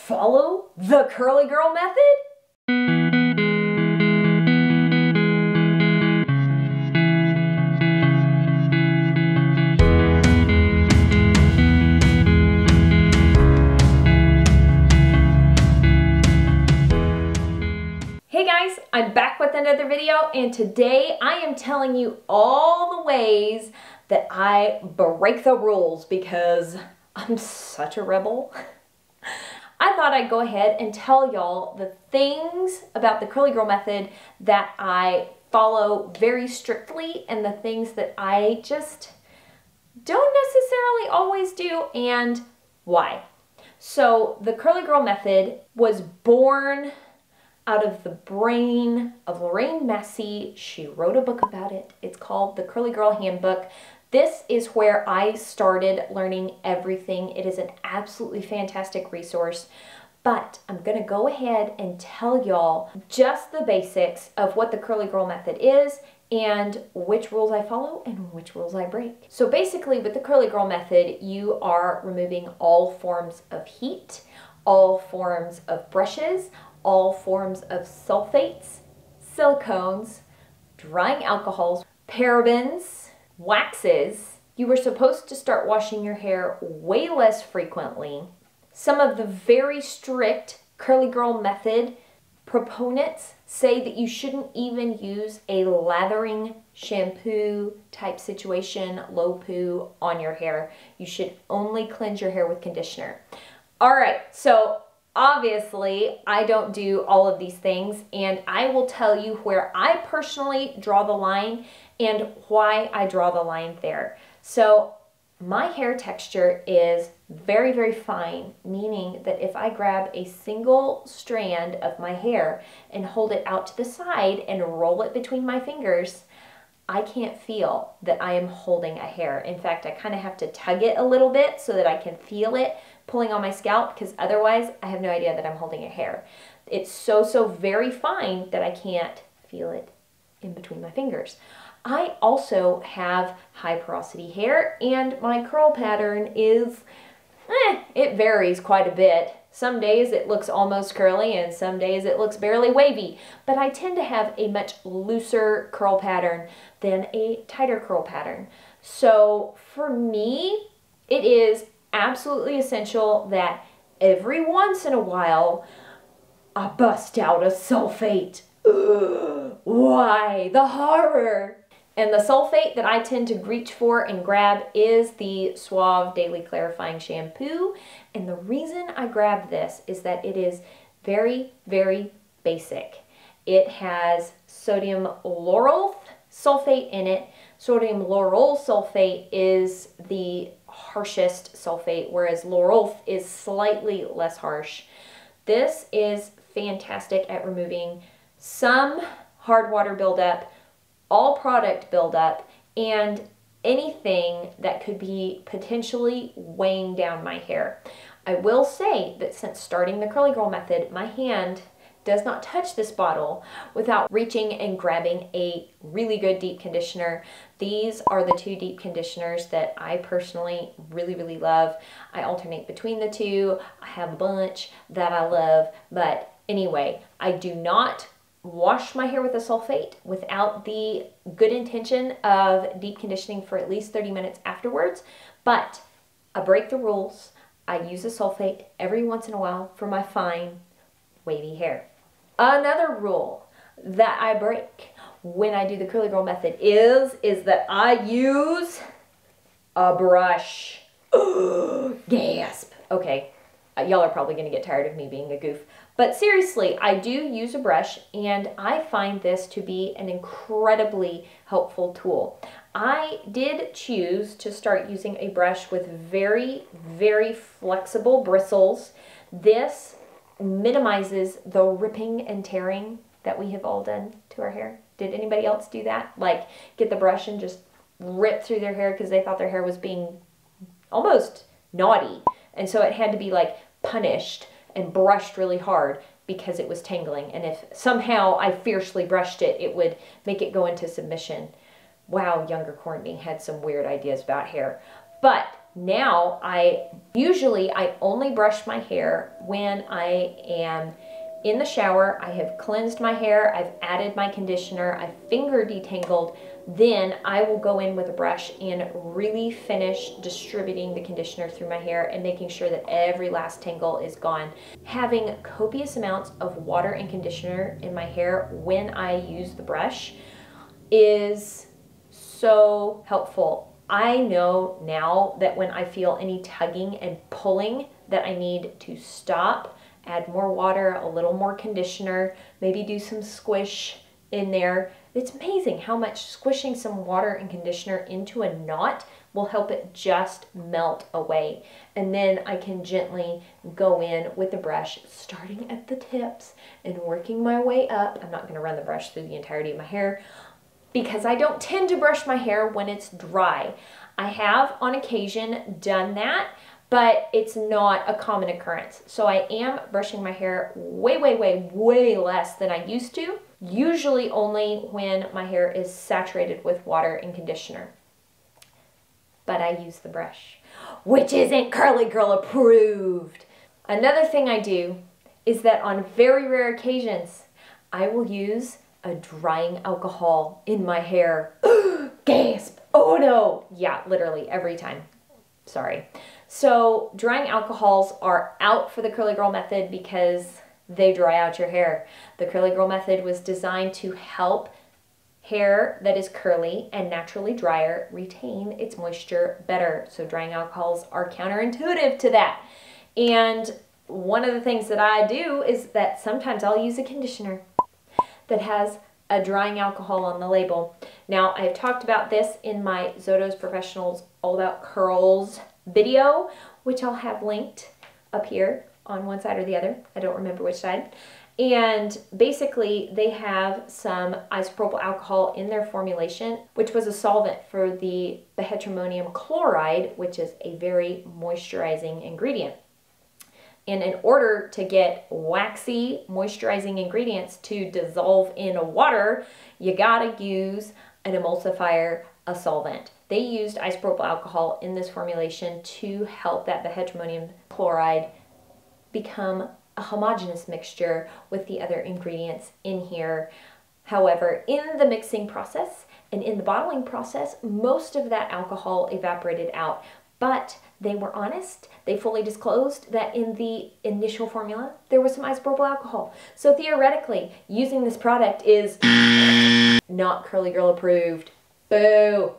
follow the curly girl method? Hey guys, I'm back with another video, and today I am telling you all the ways that I break the rules because I'm such a rebel. I thought I'd go ahead and tell y'all the things about the curly girl method that I follow very strictly and the things that I just don't necessarily always do and why. So the curly girl method was born out of the brain of Lorraine Massey. She wrote a book about it. It's called The Curly Girl Handbook. This is where I started learning everything. It is an absolutely fantastic resource, but I'm gonna go ahead and tell y'all just the basics of what the curly girl method is and which rules I follow and which rules I break. So basically with the curly girl method, you are removing all forms of heat, all forms of brushes, all forms of sulfates, silicones, drying alcohols, parabens, waxes. You were supposed to start washing your hair way less frequently. Some of the very strict curly girl method proponents say that you shouldn't even use a lathering shampoo type situation, low poo on your hair. You should only cleanse your hair with conditioner. All right, so obviously, I don't do all of these things, and I will tell you where I personally draw the line and why I draw the line there. So my hair texture is very, very fine, meaning that if I grab a single strand of my hair and hold it out to the side and roll it between my fingers, I can't feel that I am holding a hair. In fact, I kind of have to tug it a little bit so that I can feel it pulling on my scalp, because otherwise I have no idea that I'm holding a hair. It's so very fine that I can't feel it in between my fingers. I also have high porosity hair, and my curl pattern is, it varies quite a bit. Some days it looks almost curly and some days it looks barely wavy, but I tend to have a much looser curl pattern than a tighter curl pattern. So for me, it is absolutely essential that every once in a while I bust out a sulfate. Ugh, why? The horror! And the sulfate that I tend to reach for and grab is the Suave Daily Clarifying Shampoo. And the reason I grab this is that it is very, very basic. It has sodium lauryl sulfate in it. Sodium lauryl sulfate is the harshest sulfate, whereas lauryl is slightly less harsh. This is fantastic at removing some hard water buildup, all product buildup, and anything that could be potentially weighing down my hair. I will say that since starting the curly girl method, my hand does not touch this bottle without reaching and grabbing a really good deep conditioner. These are the two deep conditioners that I personally really love. I alternate between the two. I have a bunch that I love, but anyway, I do not wash my hair with a sulfate without the good intention of deep conditioning for at least 30 minutes afterwards, but I break the rules. I use a sulfate every once in a while for my fine, wavy hair. Another rule that I break when I do the curly girl method is that I use a brush. Gasp. Okay, y'all are probably gonna get tired of me being a goof, but seriously, I do use a brush, and I find this to be an incredibly helpful tool. I did choose to start using a brush with very flexible bristles. This minimizes the ripping and tearing that we have all done to our hair. Did anybody else do that? Like get the brush and just rip through their hair because they thought their hair was being almost naughty, and so it had to be like punished and brushed really hard because it was tangling, and if somehow I fiercely brushed it, it would make it go into submission. Wow, younger Corn Bean had some weird ideas about hair. But now I only brush my hair when I am in the shower. I have cleansed my hair, I've added my conditioner, I've finger detangled, then I will go in with a brush and really finish distributing the conditioner through my hair and making sure that every last tangle is gone. Having copious amounts of water and conditioner in my hair when I use the brush is so helpful. I know now that when I feel any tugging and pulling that I need to stop, add more water, a little more conditioner, maybe do some squish in there. It's amazing how much squishing some water and conditioner into a knot will help it just melt away. And then I can gently go in with the brush, starting at the tips and working my way up. I'm not going to run the brush through the entirety of my hair because I don't tend to brush my hair when it's dry. I have on occasion done that, but it's not a common occurrence. So I am brushing my hair way less than I used to, usually only when my hair is saturated with water and conditioner. But I use the brush, which isn't Curly Girl approved. Another thing I do is that on very rare occasions, I will use a drying alcohol in my hair. Gasp! Oh no! Yeah, literally every time. Sorry. So drying alcohols are out for the Curly Girl method because they dry out your hair. The Curly Girl method was designed to help hair that is curly and naturally drier retain its moisture better. So drying alcohols are counterintuitive to that. And one of the things that I do is that sometimes I'll use a conditioner that has a drying alcohol on the label. Now, I've talked about this in my Zoto's Professionals All About Curls video, which I'll have linked up here on one side or the other. I don't remember which side. And basically, they have some isopropyl alcohol in their formulation, which was a solvent for the bihydramonium chloride, which is a very moisturizing ingredient. And in order to get waxy, moisturizing ingredients to dissolve in water, you gotta use an emulsifier, a solvent. They used isopropyl alcohol in this formulation to help that bihydramonium chloride become a homogeneous mixture with the other ingredients in here. However, in the mixing process and in the bottling process, most of that alcohol evaporated out. But they were honest. They fully disclosed that in the initial formula, there was some isopropyl alcohol. So theoretically, using this product is not Curly Girl approved. Boo!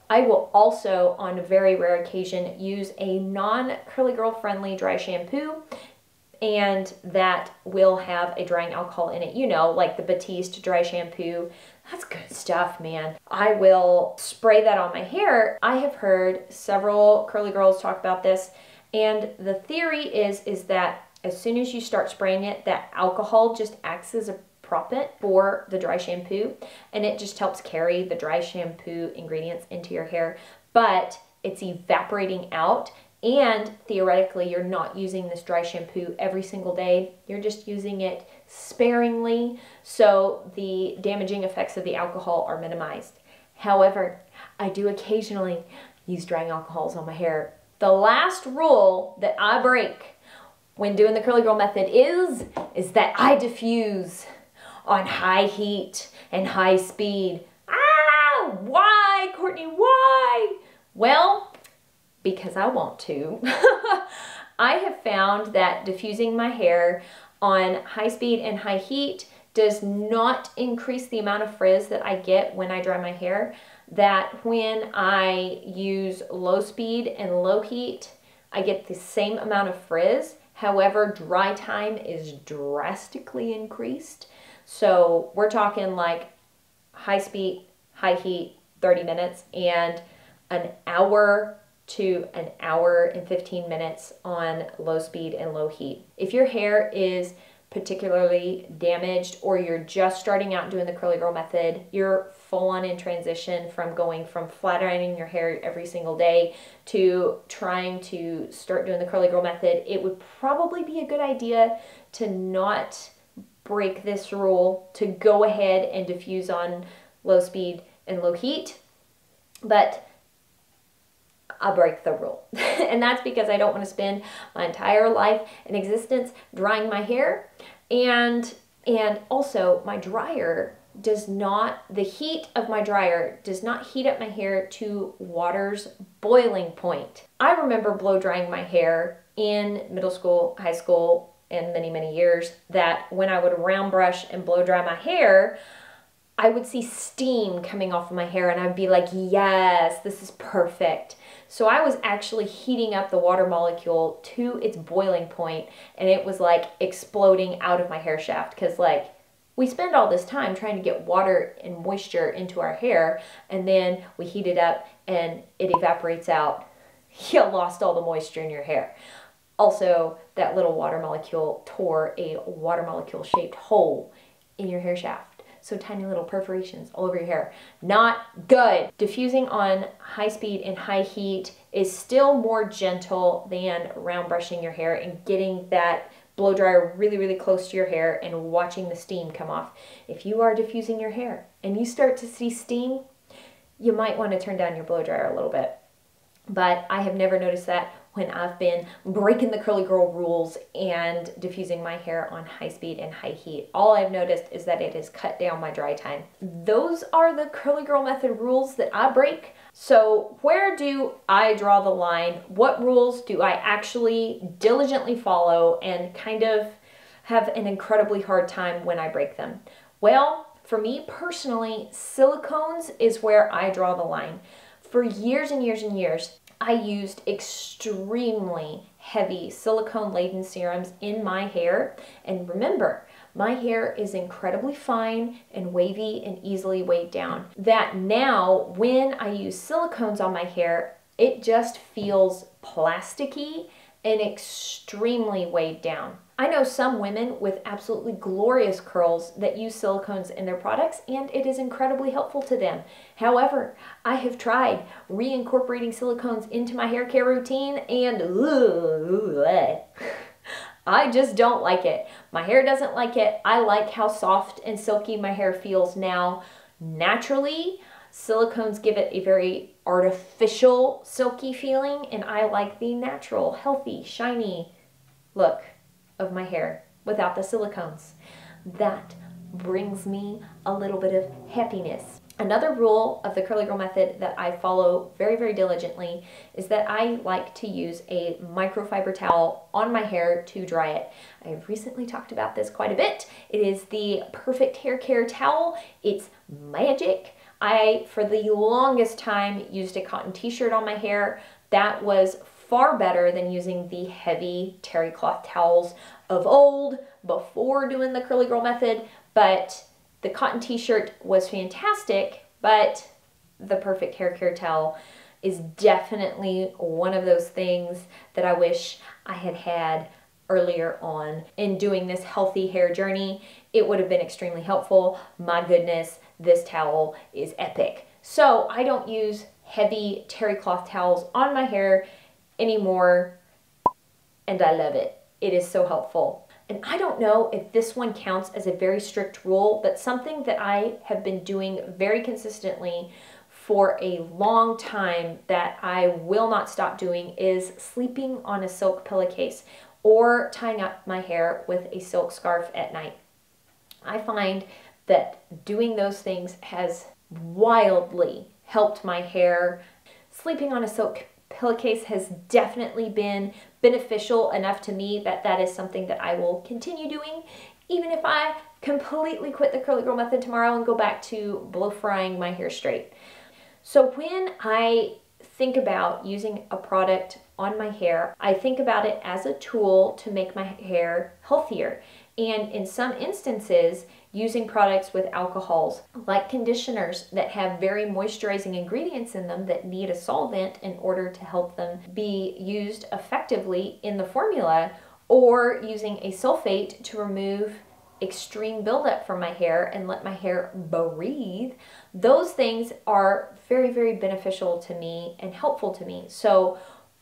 I will also, on a very rare occasion, use a non-Curly Girl friendly dry shampoo, and that will have a drying alcohol in it. You know, like the Batiste dry shampoo. That's good stuff, man. I will spray that on my hair. I have heard several curly girls talk about this, and the theory is that as soon as you start spraying it, that alcohol just acts as a propellant for the dry shampoo, and it just helps carry the dry shampoo ingredients into your hair, but it's evaporating out. And theoretically, you're not using this dry shampoo every single day. You're just using it sparingly, so the damaging effects of the alcohol are minimized. However, I do occasionally use drying alcohols on my hair. The last rule that I break when doing the Curly Girl method is that I diffuse on high heat and high speed. Ah, why, Courtney, why? Well, because I want to. I have found that diffusing my hair on high speed and high heat does not increase the amount of frizz that I get when I dry my hair. That when I use low speed and low heat, I get the same amount of frizz. However, dry time is drastically increased. So we're talking like high speed, high heat, 30 minutes, and an hour to an hour and 15 minutes on low speed and low heat. If your hair is particularly damaged, or you're just starting out doing the Curly Girl method, you're full on in transition from going from flat ironing your hair every single day to trying to start doing the Curly Girl method, it would probably be a good idea to not break this rule, to go ahead and diffuse on low speed and low heat. But I break the rule. And that's because I don't want to spend my entire life and existence drying my hair. And also my dryer does not, the heat of my dryer does not heat up my hair to water's boiling point. I remember blow drying my hair in middle school, high school, and many, many years, that when I would round brush and blow dry my hair, I would see steam coming off of my hair and I'd be like, yes, this is perfect. So I was actually heating up the water molecule to its boiling point, and it was like exploding out of my hair shaft, because like we spend all this time trying to get water and moisture into our hair, and then we heat it up and it evaporates out. You lost all the moisture in your hair. Also, that little water molecule tore a water molecule shaped hole in your hair shaft. So tiny little perforations all over your hair. Not good. Diffusing on high speed and high heat is still more gentle than round brushing your hair and getting that blow dryer really, really close to your hair and watching the steam come off. If you are diffusing your hair and you start to see steam, you might want to turn down your blow dryer a little bit. But I have never noticed that when I've been breaking the curly girl rules and diffusing my hair on high speed and high heat. All I've noticed is that it has cut down my dry time. Those are the curly girl method rules that I break. So where do I draw the line? What rules do I actually diligently follow and kind of have an incredibly hard time when I break them? Well, for me personally, silicones is where I draw the line. For years and years and years, I used extremely heavy silicone-laden serums in my hair. And remember, my hair is incredibly fine and wavy and easily weighed down. That now, when I use silicones on my hair, it just feels plasticky and extremely weighed down. I know some women with absolutely glorious curls that use silicones in their products, and it is incredibly helpful to them. However, I have tried reincorporating silicones into my hair care routine, and I just don't like it. My hair doesn't like it. I like how soft and silky my hair feels now naturally. Silicones give it a very artificial silky feeling, and I like the natural, healthy, shiny look of my hair without the silicones. That brings me a little bit of happiness. Another rule of the curly girl method that I follow very, very diligently is that I like to use a microfiber towel on my hair to dry it. I've recently talked about this quite a bit. It is the perfect hair care towel. It's magic. I, for the longest time, used a cotton t-shirt on my hair. That was far better than using the heavy terry cloth towels of old before doing the curly girl method. But the cotton t-shirt was fantastic, but the perfect hair care towel is definitely one of those things that I wish I had had earlier on in doing this healthy hair journey. It would have been extremely helpful. My goodness, this towel is epic. So I don't use heavy terry cloth towels on my hair anymore, and I love it. It is so helpful. And I don't know if this one counts as a very strict rule, but something that I have been doing very consistently for a long time that I will not stop doing is sleeping on a silk pillowcase or tying up my hair with a silk scarf at night. I find that doing those things has wildly helped my hair. Sleeping on a silk pillowcase has definitely been beneficial enough to me that that is something that I will continue doing, even if I completely quit the curly girl method tomorrow and go back to blow frying my hair straight. So when I think about using a product on my hair, I think about it as a tool to make my hair healthier. And in some instances, using products with alcohols, like conditioners that have very moisturizing ingredients in them that need a solvent in order to help them be used effectively in the formula, or using a sulfate to remove extreme buildup from my hair and let my hair breathe. Those things are very, very beneficial to me and helpful to me. So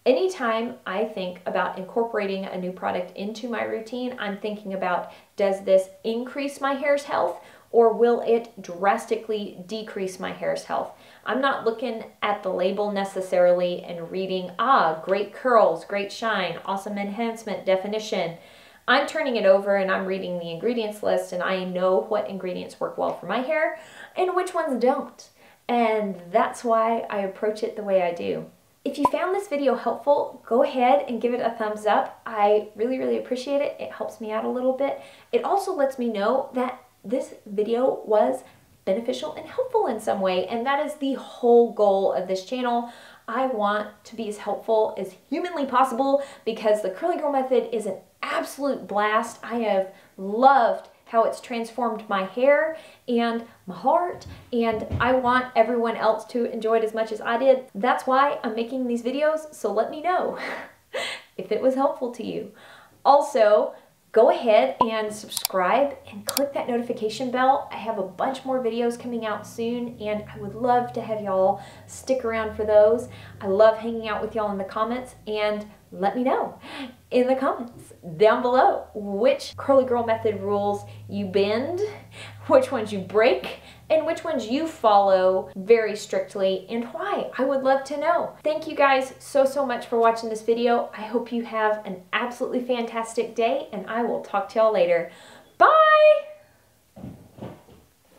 anytime I think about incorporating a new product into my routine, I'm thinking about, does this increase my hair's health or will it drastically decrease my hair's health? I'm not looking at the label necessarily and reading, great curls, great shine, awesome enhancement, definition. I'm turning it over and I'm reading the ingredients list, and I know what ingredients work well for my hair and which ones don't. And that's why I approach it the way I do. If you found this video helpful, go ahead and give it a thumbs up. I really, really appreciate it. It helps me out a little bit. It also lets me know that this video was beneficial and helpful in some way, and that is the whole goal of this channel. I want to be as helpful as humanly possible because the Curly Girl method is an absolute blast. I have loved how it's transformed my hair and my heart, and I want everyone else to enjoy it as much as I did. That's why I'm making these videos, so let me know if it was helpful to you. Also, go ahead and subscribe and click that notification bell. I have a bunch more videos coming out soon, and I would love to have y'all stick around for those. I love hanging out with y'all in the comments, and let me know in the comments down below which Curly Girl method rules you bend, which ones you break, and which ones you follow very strictly and why. I would love to know. Thank you guys so much for watching this video. I hope you have an absolutely fantastic day, and I will talk to y'all later. Bye!